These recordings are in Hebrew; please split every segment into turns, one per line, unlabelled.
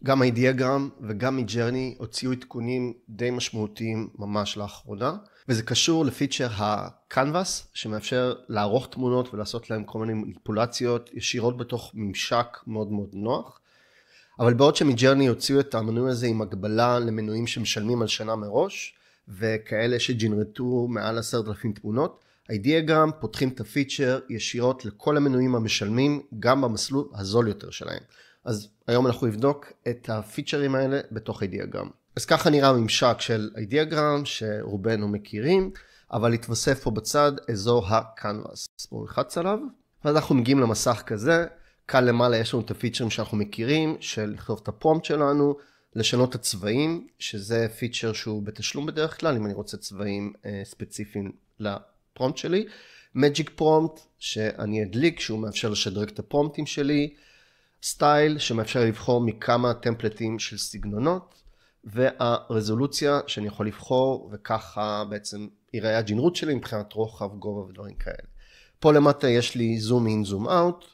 גם מ-Ideogram וגם מ-Journey הוציאו עדכונים די משמעותיים ממש לאחרונה, וזה קשור לפיצ'ר ה-Canvas, שמאפשר לערוך תמונות ולעשות להם כל מיני מניפולציות ישירות בתוך ממשק מאוד מאוד נוח. אבל בעוד שמ-Journey הוציאו את המנוי הזה עם הגבלה למנויים שמשלמים על שנה מראש, וכאלה שג'נרטו מעל 10,000 תמונות, Ideogram פותחים את הפיצ'ר ישירות לכל המנויים המשלמים, גם במסלול הזול יותר שלהם. אז היום אנחנו נבדוק את הפיצ'רים האלה בתוך Ideogram. אז ככה נראה הממשק של Ideogram שרובנו מכירים, אבל התווסף פה בצד אזור ה-Canvas. בואו נלחץ עליו, ואז אנחנו מגיעים למסך כזה. כאן למעלה יש לנו את הפיצ'רים שאנחנו מכירים, של לכתוב את הפרומפט שלנו, לשנות את הצבעים, שזה פיצ'ר שהוא בתשלום בדרך כלל, אם אני רוצה צבעים ספציפיים לפרומפט שלי. Magic Prompt שאני אדליק, שהוא מאפשר לשדרג את הפרומפטים שלי. סטייל שמאפשר לבחור מכמה טמפלטים של סגנונות, והרזולוציה שאני יכול לבחור, וככה בעצם ייראה הג'נרות שלי מבחינת רוחב, גובה ודברים כאלה. פה למטה יש לי זום אין, זום אאוט,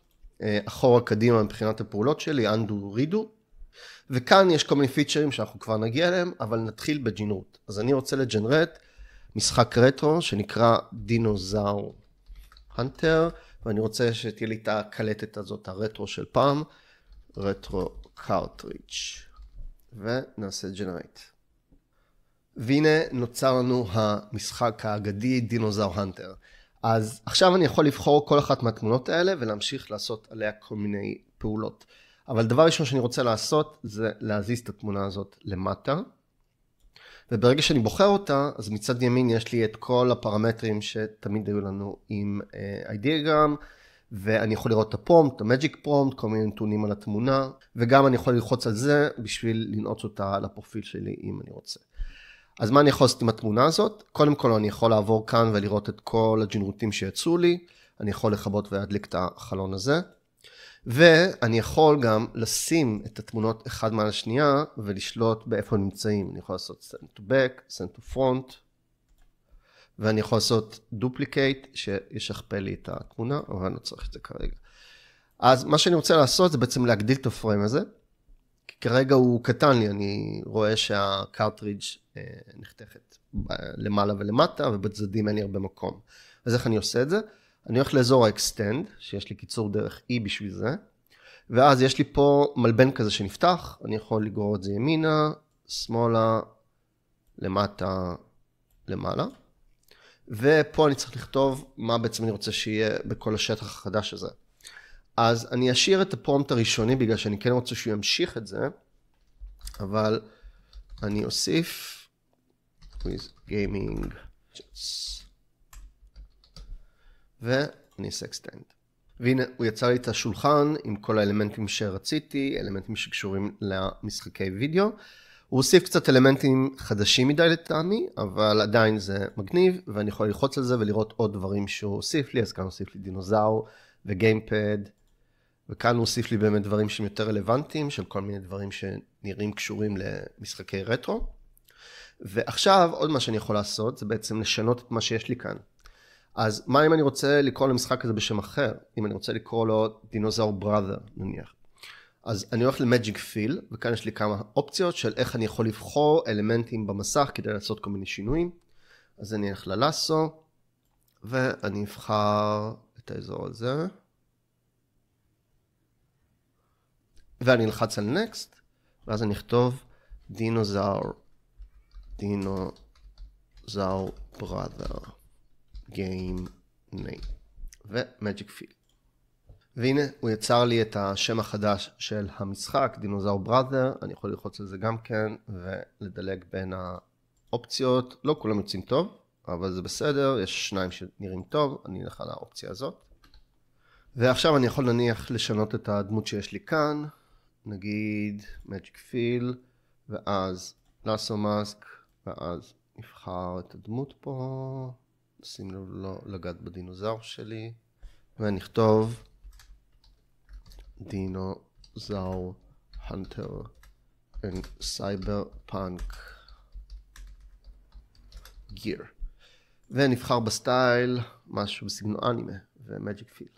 אחורה קדימה מבחינת הפעולות שלי, undo, redo, וכאן יש כל מיני פיצ'רים שאנחנו כבר נגיע אליהם, אבל נתחיל בג'נרות. אז אני רוצה לג'נרט משחק רטרו שנקרא דינוזאור הנטר, ואני רוצה שתהיה לי את הקלטת הזאת, הרטרו של פעם, רטרו קארטריץ', ונעשה ג'נרייט. והנה נוצר לנו המשחק האגדי דינוזאור הנטר. אז עכשיו אני יכול לבחור כל אחת מהתמונות האלה ולהמשיך לעשות עליה כל מיני פעולות. אבל דבר ראשון שאני רוצה לעשות זה להזיז את התמונה הזאת למטה. וברגע שאני בוחר אותה, אז מצד ימין יש לי את כל הפרמטרים שתמיד היו לנו עם Ideogram, ואני יכול לראות את הפרומפט, את המג'יק פרומפט, כל מיני נתונים על התמונה, וגם אני יכול ללחוץ על זה בשביל לנעוץ אותה על הפרופיל שלי אם אני רוצה. אז מה אני יכול לעשות עם התמונה הזאת? קודם כל אני יכול לעבור כאן ולראות את כל הג'נרוטים שיצאו לי, אני יכול לכבות ולהדליק את החלון הזה, ואני יכול גם לשים את התמונות אחד מעל השנייה ולשלוט באיפה הם נמצאים. אני יכול לעשות send to back, send to front, ואני יכול לעשות duplicate שישכפל לי את התמונה, אבל אני לא צריך את זה כרגע. אז מה שאני רוצה לעשות זה בעצם להגדיל את הפריים הזה, כי כרגע הוא קטן לי, אני רואה שהקארטריג' נחתכת למעלה ולמטה, ובצדדים אין לי הרבה מקום. אז איך אני עושה את זה? אני הולך לאזור ה-extend, שיש לי קיצור דרך E בשביל זה, ואז יש לי פה מלבן כזה שנפתח, אני יכול לגרור את זה ימינה, שמאלה, למטה, למעלה, ופה אני צריך לכתוב מה בעצם אני רוצה שיהיה בכל השטח החדש הזה. אז אני אשאיר את הפרומפט הראשוני, בגלל שאני כן רוצה שהוא ימשיך את זה, אבל אני אוסיף with gaming chats. ואני אעשה extend. והנה הוא יצא לי את השולחן עם כל האלמנטים שרציתי, אלמנטים שקשורים למשחקי וידאו. הוא הוסיף קצת אלמנטים חדשים מדי לטעמי, אבל עדיין זה מגניב, ואני יכול ללחוץ על זה ולראות עוד דברים שהוא הוסיף לי. אז כאן הוא הוסיף לי דינוזאור וגיימפד, וכאן הוא הוסיף לי באמת דברים שהם יותר רלוונטיים, של כל מיני דברים שנראים קשורים למשחקי רטרו. ועכשיו עוד מה שאני יכול לעשות זה בעצם לשנות את מה שיש לי כאן. אז מה אם אני רוצה לקרוא למשחק הזה בשם אחר? אם אני רוצה לקרוא לו דינוזאור בראדר נניח. אז אני הולך למג'יק פיל, וכאן יש לי כמה אופציות של איך אני יכול לבחור אלמנטים במסך כדי לעשות כל מיני שינויים. אז אני אלך ללאסו, ואני אבחר את האזור הזה. ואני אלחץ על next, ואז אני אכתוב דינוזאור בראדר game name ומג'יק פיל. והנה הוא יצר לי את השם החדש של המשחק, דינוזאור בראדר. אני יכול ללחוץ על זה גם כן ולדלג בין האופציות. לא כולם יוצאים טוב, אבל זה בסדר, יש שניים שנראים טוב, אני אלך על האופציה הזאת. ועכשיו אני יכול נניח לשנות את הדמות שיש לי כאן, נגיד מג'יק פיל, ואז לאסו מאסק, ואז נבחר את הדמות פה, נשים לב לא לגעת בדינוזאור שלי, ונכתוב דינוזאור הנטר and cyberpunk gear, ונבחר בסטייל משהו בסגנון אנימה ומג'יק פיל.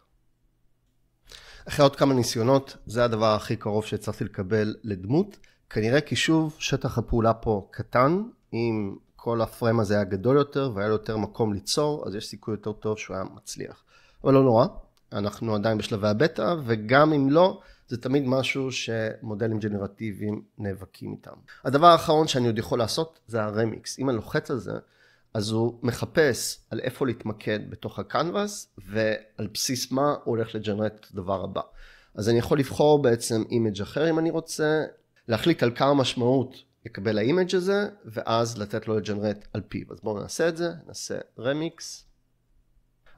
אחרי עוד כמה ניסיונות, זה הדבר הכי קרוב שהצלחתי לקבל לדמות. כנראה כי שוב, שטח הפעולה פה קטן, אם כל הפריים הזה היה גדול יותר והיה לו יותר מקום ליצור, אז יש סיכוי יותר טוב שהוא היה מצליח. אבל לא נורא, אנחנו עדיין בשלבי הבטא, וגם אם לא, זה תמיד משהו שמודלים ג'נרטיביים נאבקים איתם. הדבר האחרון שאני עוד יכול לעשות זה הרמיקס. אם אני לוחץ על זה, אז הוא מחפש על איפה להתמקד בתוך הקנבס, ועל בסיס מה הוא הולך לג'נרט את הדבר הבא. אז אני יכול לבחור בעצם אימג' אחר אם אני רוצה, להחליט על כמה משמעות יקבל האימג' הזה, ואז לתת לו לג'נרט על פיו. אז בואו נעשה את זה, נעשה רמיקס.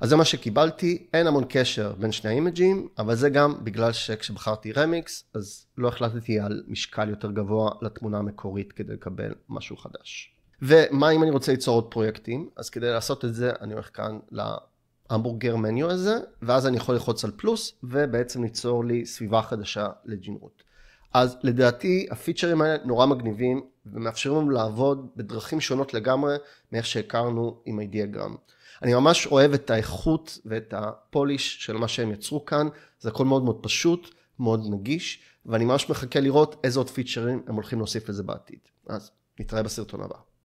אז זה מה שקיבלתי, אין המון קשר בין שני האימג'ים, אבל זה גם בגלל שכשבחרתי רמיקס, אז לא החלטתי על משקל יותר גבוה לתמונה המקורית כדי לקבל משהו חדש. ומה אם אני רוצה ליצור עוד פרויקטים? אז כדי לעשות את זה, אני הולך כאן להמבורגר מניו הזה, ואז אני יכול ללחוץ על פלוס, ובעצם ליצור לי סביבה חדשה לג'נרות. אז לדעתי, הפיצ'רים האלה נורא מגניבים, ומאפשרים לנו לעבוד בדרכים שונות לגמרי, מאיך שהכרנו עם אידיאגרם. אני ממש אוהב את האיכות ואת הפוליש של מה שהם יצרו כאן, זה הכל מאוד מאוד פשוט, מאוד נגיש, ואני ממש מחכה לראות איזה עוד פיצ'רים הם הולכים להוסיף לזה בעתיד. אז נתראה בסרטון הבא.